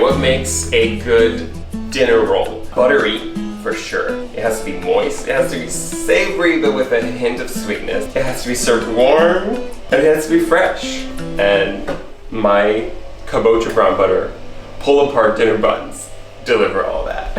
What makes a good dinner roll? Buttery, for sure. It has to be moist, it has to be savory but with a hint of sweetness. It has to be served warm, and it has to be fresh. And my Kabocha brown butter Pull-Appart dinner buns deliver all that.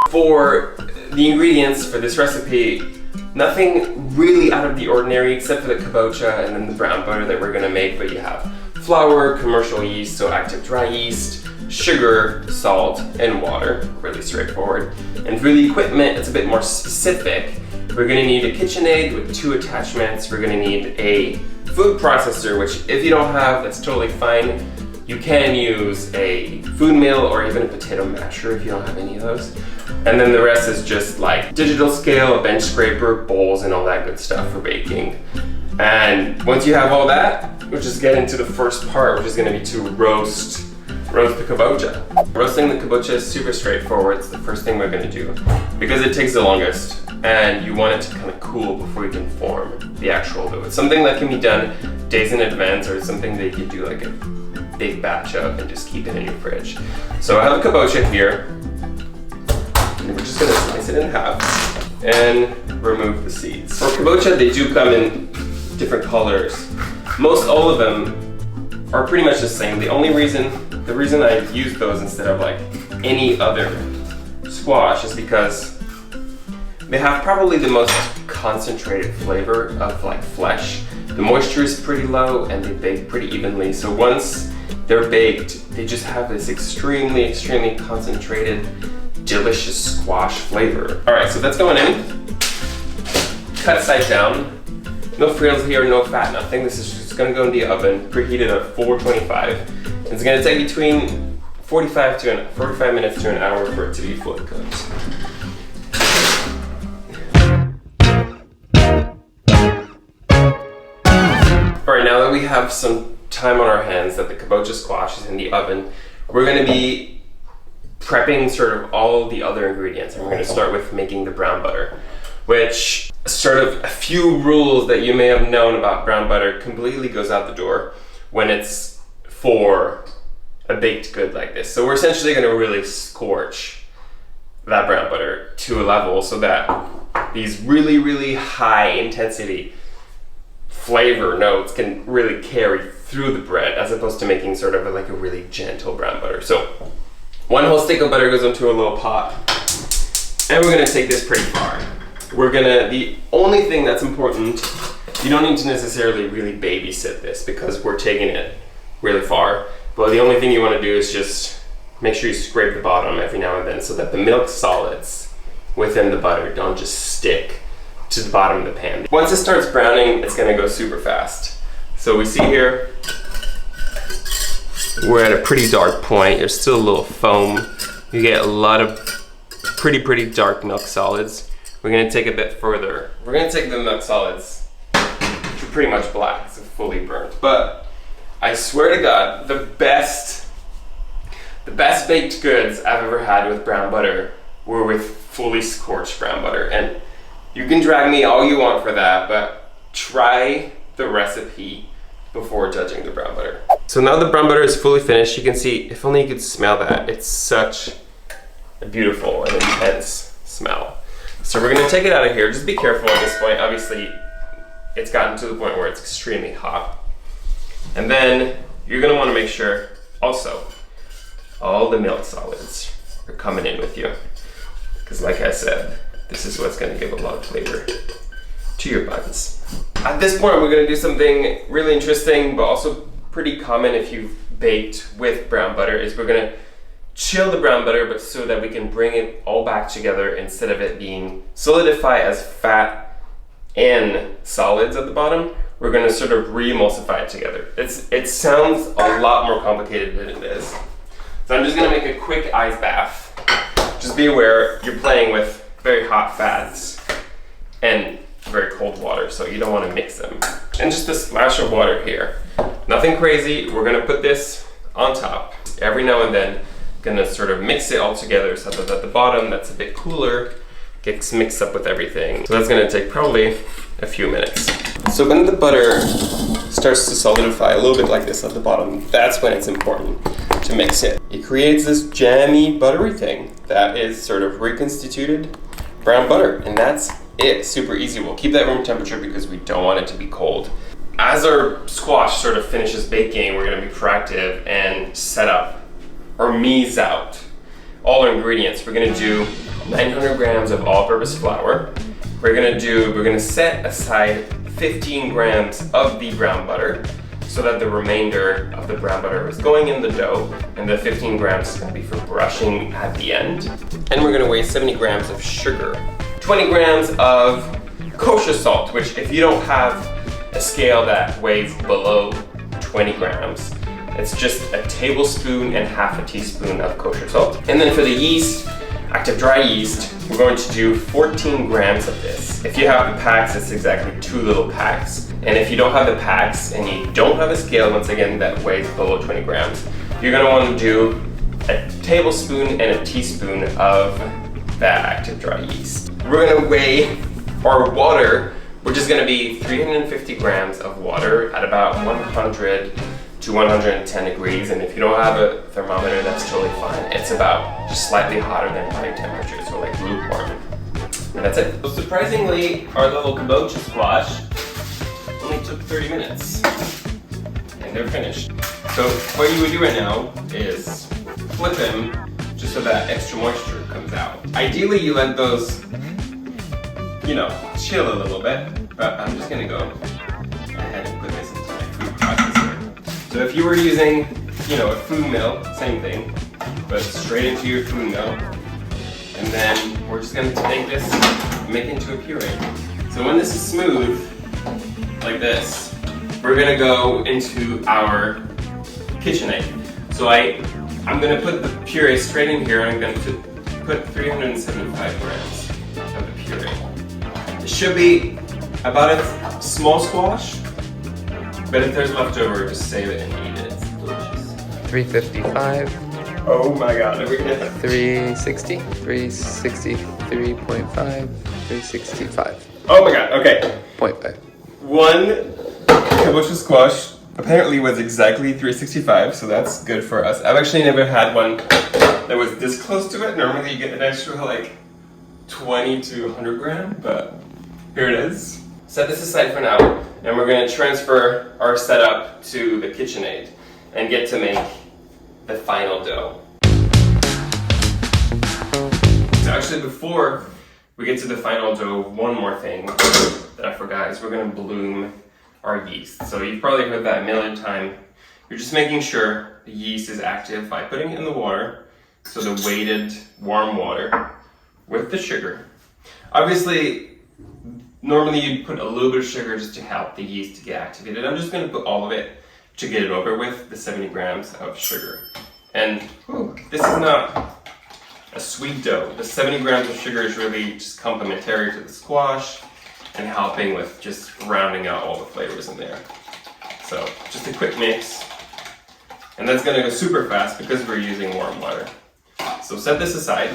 For the ingredients for this recipe, nothing really out of the ordinary except for the Kabocha and then the brown butter that we're gonna make, but you have flour, commercial yeast, so active dry yeast, sugar, salt, and water. Really straightforward. And for the equipment, it's a bit more specific. We're gonna need a KitchenAid with 2 attachments. We're gonna need a food processor, which if you don't have, that's totally fine. You can use a food mill or even a potato masher if you don't have any of those. And then the rest is just like digital scale, a bench scraper, bowls, and all that good stuff for baking. And once you have all that, we'll just get into the first part, which is gonna be to roast the kabocha. Roasting the kabocha is super straightforward. It's the first thing we're gonna do because it takes the longest and you want it to kind of cool before you can form the actual dough. It's something that can be done days in advance, or something that you can do like a big batch of and just keep it in your fridge. So I have a kabocha here. And we're just gonna slice it in half and remove the seeds. For kabocha, they do come in different colors. Most all of them are pretty much the same. The reason I use those instead of like any other squash is because they have probably the most concentrated flavor of like flesh. The moisture is pretty low and they bake pretty evenly. So once they're baked, they just have this extremely, extremely concentrated, delicious squash flavor. All right, so that's going in. Cut side down. No frills here, no fat, nothing. This is just gonna go in the oven, preheated at 425. It's gonna take between 45 minutes to an hour for it to be fully cooked. All right, now that we have some time on our hands, that the kabocha squash is in the oven, we're gonna be prepping sort of all the other ingredients. And we're gonna start with making the brown butter, which sort of a few rules that you may have known about brown butter completely goes out the door when it's for a baked good like this. So we're essentially gonna really scorch that brown butter to a level so that these really, really high intensity flavor notes can really carry through the bread, as opposed to making sort of like a really gentle brown butter. So 1 whole stick of butter goes into a little pot, and we're gonna take this pretty far. The only thing that's important, you don't need to necessarily really babysit this because we're taking it really far, but the only thing you wanna do is just make sure you scrape the bottom every now and then so that the milk solids within the butter don't just stick to the bottom of the pan. Once it starts browning, it's gonna go super fast. So we see here, we're at a pretty dark point. There's still a little foam. You get a lot of pretty dark milk solids. We're gonna take a bit further. We're gonna take the milk solids to pretty much black, so fully burnt. But I swear to God, the best baked goods I've ever had with brown butter were with fully scorched brown butter. And you can drag me all you want for that, but try the recipe before judging the brown butter. So now the brown butter is fully finished. You can see, if only you could smell that, it's such a beautiful and intense smell. So we're gonna take it out of here. Just be careful at this point. Obviously, it's gotten to the point where it's extremely hot. And then you're gonna wanna make sure also all the milk solids are coming in with you. Because like I said, this is what's gonna give a lot of flavor to your buns. At this point, we're gonna do something really interesting, but also pretty common if you've baked with brown butter, is we're gonna chill the brown butter, but so that we can bring it all back together instead of it being solidified as fat and solids at the bottom. We're gonna sort of re-emulsify it together. It sounds a lot more complicated than it is. So I'm just gonna make a quick ice bath. Just be aware, you're playing with very hot fats and very cold water, so you don't wanna mix them. And just a splash of water here. Nothing crazy, we're gonna put this on top. Every now and then, gonna sort of mix it all together so that at the bottom that's a bit cooler, gets mixed up with everything. So that's gonna take probably a few minutes. So when the butter starts to solidify a little bit like this at the bottom, that's when it's important to mix it. It creates this jammy, buttery thing that is sort of reconstituted brown butter, and that's it. Super easy. We'll keep that room temperature because we don't want it to be cold. As our squash sort of finishes baking, we're gonna be proactive and set up or mise out all our ingredients. We're gonna do 900 grams of all-purpose flour. We're gonna set aside 15 grams of the brown butter so that the remainder of the brown butter is going in the dough, and the 15 grams is gonna be for brushing at the end. And we're gonna weigh 70 grams of sugar, 20 grams of kosher salt, which if you don't have a scale that weighs below 20 grams, it's just a tablespoon and half a teaspoon of kosher salt. And then for the yeast, Active Dry Yeast, we're going to do 14 grams of this. If you have the packs, it's exactly 2 little packs. And if you don't have the packs and you don't have a scale, once again, that weighs below 20 grams, you're gonna want to do a tablespoon and a teaspoon of that Active Dry Yeast. We're gonna weigh our water, which is gonna be 350 grams of water at about 100 to 110 degrees, and if you don't have a thermometer, that's totally fine. It's about just slightly hotter than body temperature, so like lukewarm. And that's it. So surprisingly, our little kabocha squash only took 30 minutes, and they're finished. So what you would do right now is flip them just so that extra moisture comes out. Ideally, you let those, chill a little bit, but I'm just gonna go ahead and put this into my food processor. So if you were using, a food mill, same thing, but straight into your food mill. And then we're just gonna take this and make it into a puree. So when this is smooth, like this, we're gonna go into our KitchenAid. So I'm gonna put the puree straight in here, and I'm going to put 375 grams of the puree. It should be about a small squash, but if there's leftover, just save it and eat it. It's delicious. 355. Oh my god, are we gonna have 360, 363.5, 365. Oh my god, okay. 0.5. One kabocha squash apparently was exactly 365, so that's good for us. I've actually never had one that was this close to it. Normally you get an extra like 20 to 100 gram, but here it is. Set this aside for now, and we're gonna transfer our setup to the KitchenAid and get to make the final dough. So actually before we get to the final dough, one more thing that I forgot is we're gonna bloom our yeast. So you've probably heard that a million times. You're just making sure the yeast is active by putting it in the water, so the weighted warm water with the sugar. Obviously, normally you'd put a little bit of sugar just to help the yeast to get activated. I'm just gonna put all of it to get it over with, the 70 grams of sugar. And this is not a sweet dough. The 70 grams of sugar is really just complementary to the squash and helping with just rounding out all the flavors in there. So just a quick mix. And that's gonna go super fast because we're using warm water. So set this aside,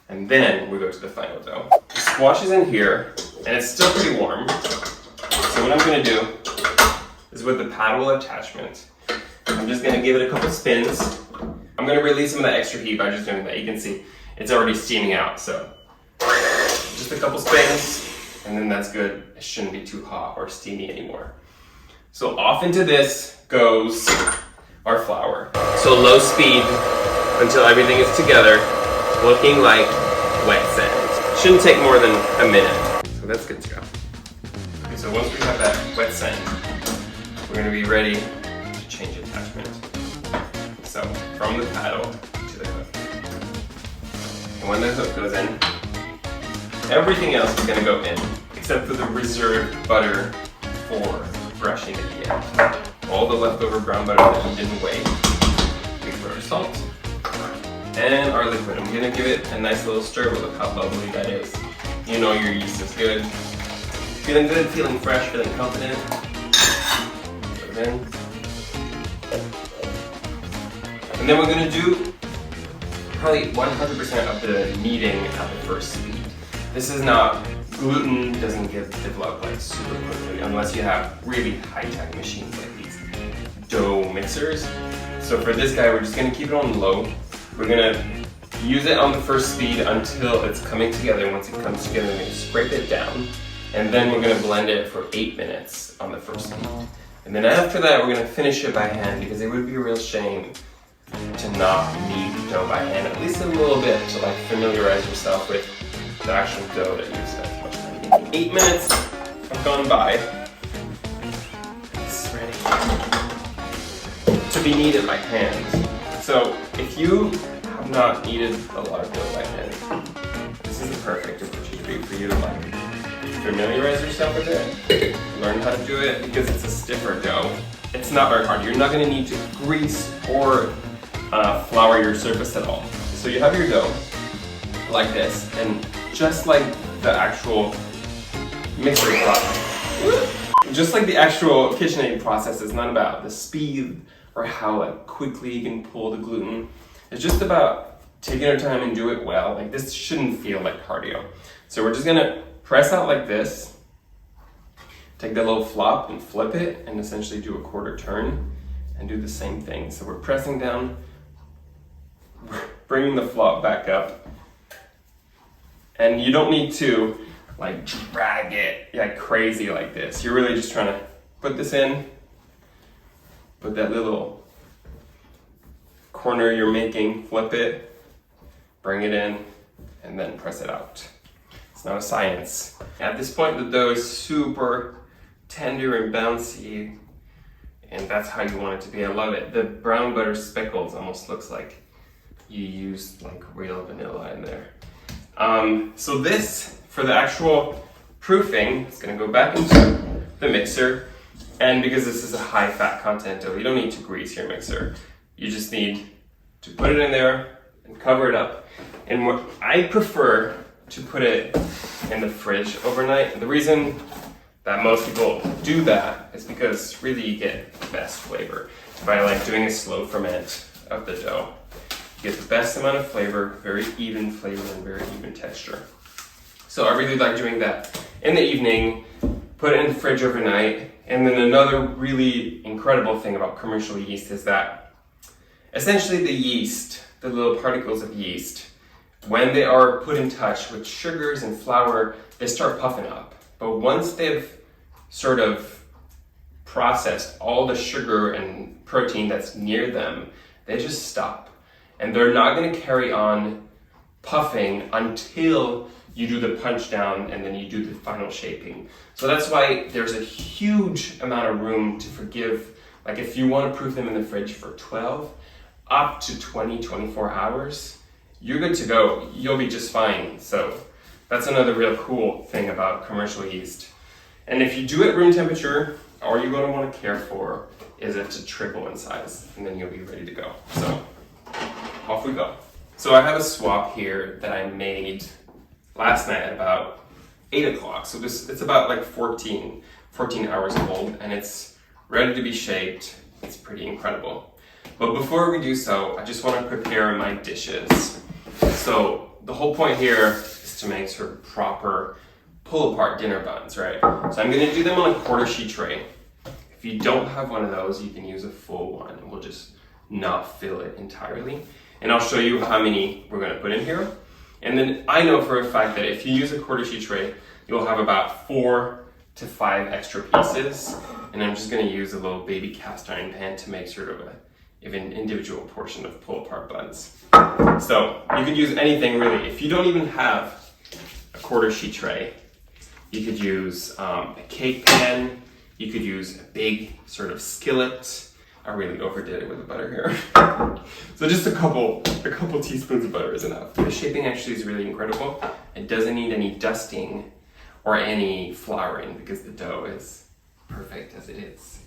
and then we go to the final dough. The squash is in here, and it's still pretty warm. So what I'm gonna do is with the paddle attachment, I'm just gonna give it a couple spins. I'm gonna release some of that extra heat by just doing that. You can see it's already steaming out, so just a couple spins, and then that's good. It shouldn't be too hot or steamy anymore. So off into this goes our flour. So low speed until everything is together, looking like wet sand. Shouldn't take more than a minute. So that's good to go. Okay, so once we have that wet sand, we're gonna be ready to change attachment. So from the paddle to the hook. And when the hook goes in, everything else is gonna go in, except for the reserved butter for brushing at the end. All the leftover brown butter that we didn't weigh. We put our salt and our liquid. I'm gonna give it a nice little stir. Look how bubbly that is. You know your yeast is good. Feeling good, feeling fresh, feeling confident. Put it in. And then we're gonna do probably 100% of the kneading at the first speed. This is not, gluten doesn't get developed like super quickly unless you have really high-tech machines like these dough mixers. So for this guy, we're just gonna keep it on low. We're gonna use it on the first speed until it's coming together. Once it comes together, we're gonna scrape it down, and then we're gonna blend it for 8 minutes on the first speed. And then after that, we're gonna finish it by hand because it would be a real shame to not knead dough by hand, at least a little bit, to like familiarize yourself with the actual dough that you spent much time making. 8 minutes have gone by. It's ready to be kneaded by hand. So if you have not kneaded a lot of dough by hand, this is the perfect opportunity for you to like familiarize yourself with it, learn how to do it, because it's a stiffer dough. It's not very hard. You're not going to need to grease or flour your surface at all. So you have your dough like this, and just like the actual mixer process, just like the actual KitchenAid process is not about the speed or how like quickly you can pull the gluten. It's just about taking our time and do it well. Like this shouldn't feel like cardio. So we're just gonna press out like this, take the little flop and flip it, and essentially do a quarter turn and do the same thing. So we're pressing down, bringing the flop back up, and you don't need to like drag it like crazy like this. You're really just trying to put this in, put that little corner you're making, flip it, bring it in, and then press it out. It's not a science. At this point, the dough is super tender and bouncy, and that's how you want it to be. I love it. The brown butter speckles almost looks like you used like real vanilla in there. So this, for the actual proofing, it's gonna go back into the mixer, and because this is a high fat content dough, you don't need to grease your mixer. You just need to put it in there and cover it up. And what I prefer to put it in the fridge overnight. The reason that most people do that is because really you get the best flavor by like doing a slow ferment of the dough. You get the best amount of flavor, very even flavor and very even texture. So I really like doing that in the evening, put it in the fridge overnight. And then another really incredible thing about commercial yeast is that essentially the yeast, the little particles of yeast, when they are put in touch with sugars and flour, they start puffing up. But once they've sort of processed all the sugar and protein that's near them, they just stop. And they're not going to carry on puffing until you do the punch down and then you do the final shaping. So that's why there's a huge amount of room to forgive. Like if you want to proof them in the fridge for 12 up to 24 hours, you're good to go. You'll be just fine. So that's another real cool thing about commercial yeast. And if you do it room temperature, all you're going to want to care for is it to triple in size, and then you'll be ready to go. So off we go. So I have a swap here that I made last night at about 8 o'clock. So it's about like 14 hours old, and it's ready to be shaped. It's pretty incredible. But before we do so, I just want to prepare my dishes. So the whole point here is to make sort of proper pull-apart dinner buns, right? So I'm going to do them on a quarter sheet tray. If you don't have one of those, you can use a full one, and we'll just not fill it entirely. And I'll show you how many we're going to put in here. And then I know for a fact that if you use a quarter sheet tray, you'll have about 4 to 5 extra pieces. And I'm just going to use a little baby cast iron pan to make sort of an individual portion of pull-apart buns. So you could use anything really. If you don't even have a quarter sheet tray, you could use a cake pan. You could use a big sort of skillet. I really overdid it with the butter here. So just a couple teaspoons of butter is enough. The shaping actually is really incredible. It doesn't need any dusting or any flouring because the dough is perfect as it is.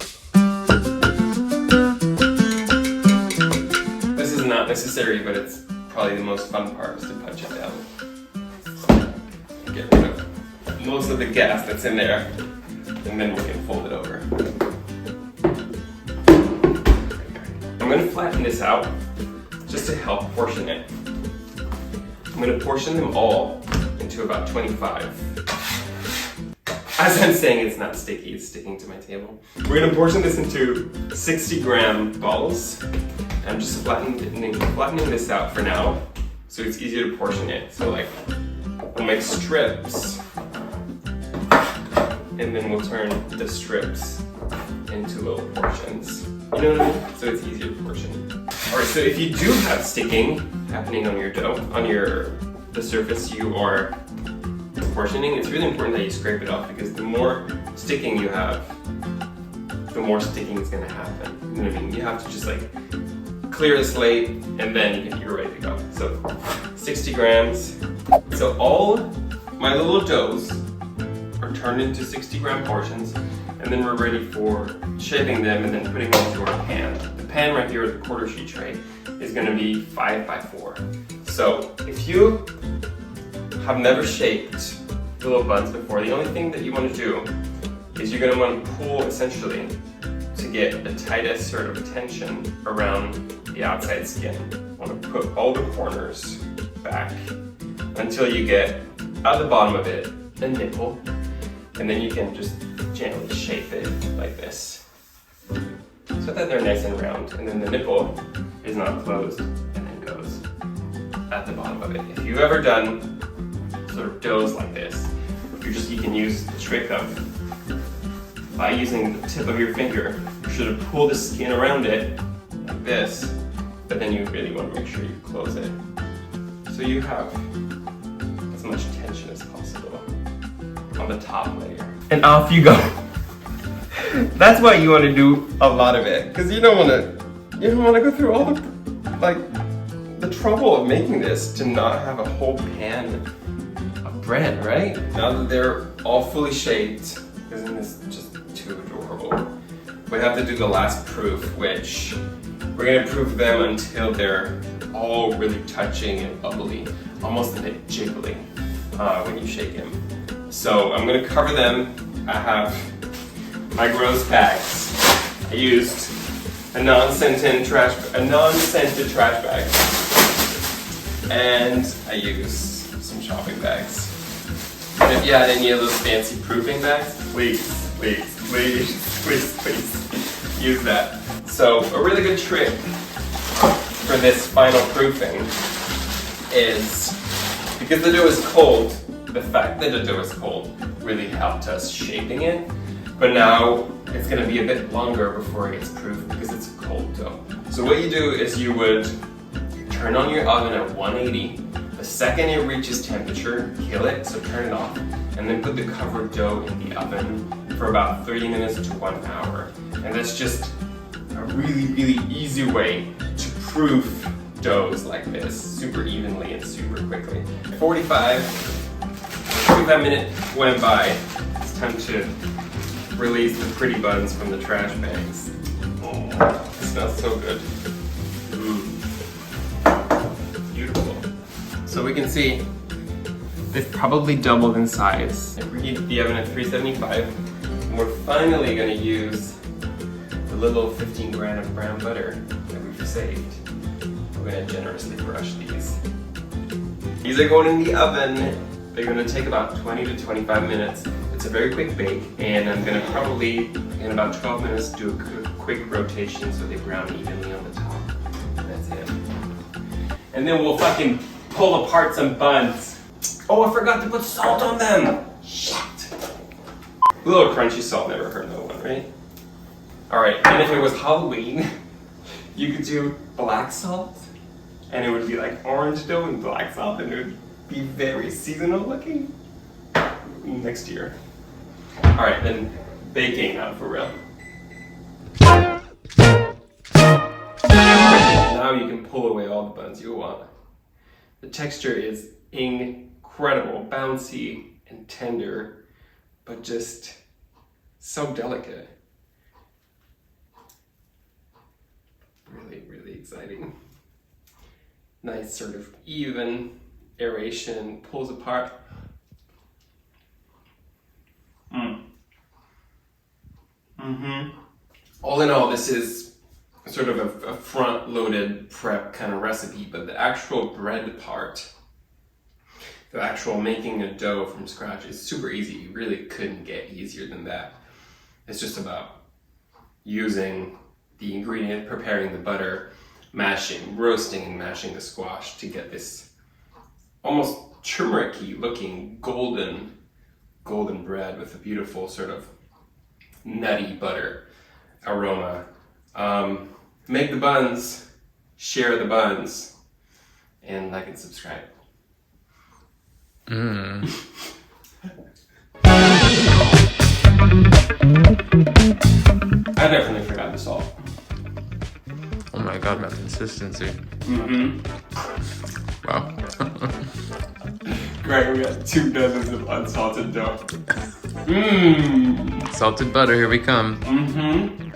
This is not necessary, but it's probably the most fun part is to punch it down. Get rid of most of the gas that's in there, and then we can fold it over. I'm going to flatten this out just to help portion it. I'm going to portion them all into about 25. As I'm saying, it's not sticky, it's sticking to my table. We're gonna portion this into 60-gram balls. I'm just flattening this out for now, so it's easier to portion it. So like, we'll make strips, and then we'll turn the strips into little portions. You know what I mean? So it's easier to portion. All right, so if you do have sticking happening on your dough, on the surface you are portioning, it's really important that you scrape it off, because the more sticking you have, the more sticking is gonna happen. You know what I mean? You have to just like clear the slate, and then you're ready to go. So 60 grams. So all my little doughs are turned into 60-gram portions, and then we're ready for shaping them and then putting them into our pan. The pan right here, the quarter sheet tray, is gonna be 5 by 4. So if you have never shaped the little buns before, the only thing that you want to do is you're going to want to pull essentially to get the tightest sort of tension around the outside skin. You want to put all the corners back until you get at the bottom of it a nipple, and then you can just gently shape it like this so that they're nice and round, and then the nipple is not closed and then goes at the bottom of it. If you've ever done sort of doughs like this, you can use the trick of, by using the tip of your finger, you should pull the skin around it like this, but then you really want to make sure you close it so you have as much tension as possible on the top layer. And off you go. That's why you want to do a lot of it, because you don't want to go through all the trouble of making this to not have a whole pan of bread, right? Now that they're all fully shaped, isn't this just too adorable? We have to do the last proof, which we're gonna proof them until they're all really touching and bubbly, almost a bit jiggly when you shake them. So I'm gonna cover them. I have my gross bags. I used a non-scented trash bag, and I used some shopping bags. And if you had any of those fancy proofing bags, please use that. So a really good trick for this final proofing is, because the dough is cold, the fact that the dough is cold really helped us shaping it, but now it's going to be a bit longer before it gets proofed because it's a cold dough. So what you do is you would turn on your oven at 180. The second it reaches temperature, kill it, so turn it off, and then put the covered dough in the oven for about 30 minutes to 1 hour. And that's just a really, really easy way to proof doughs like this, super evenly and super quickly. 45 minutes went by. It's time to release the pretty buns from the trash bags. Oh, it smells so good. Beautiful. So we can see they've probably doubled in size. I preheat the oven at 375. And we're finally going to use the little 15 gram of brown butter that we've saved. We're going to generously brush these. These are going in the oven. They're going to take about 20 to 25 minutes. It's a very quick bake, and I'm going to probably, in about 12 minutes, do a quick rotation so they brown evenly on the top. That's it. And then we'll fucking pull apart some buns. Oh, I forgot to put salt on them! Shit! A little crunchy salt never hurt no one, right? Alright, and if it was Halloween, you could do black salt, and it would be like orange dough and black salt, and it would be very seasonal looking next year. Alright, then baking now for real. Now you can pull away all the buns you want. The texture is incredible, bouncy and tender, but just so delicate. Really, really exciting. Nice sort of even aeration, pulls apart. All in all, this is sort of a front-loaded prep kind of recipe, but the actual bread part, the actual making a dough from scratch is super easy. You really couldn't get easier than that. It's just about using the ingredient, preparing the butter, mashing, roasting and mashing the squash to get this almost turmeric-y looking golden bread with a beautiful sort of nutty butter aroma. Make the buns, share the buns, and like and subscribe. I definitely forgot the salt. Oh my god, my consistency. Wow. Great, we got 2 dozens of unsalted dough. Salted butter, here we come.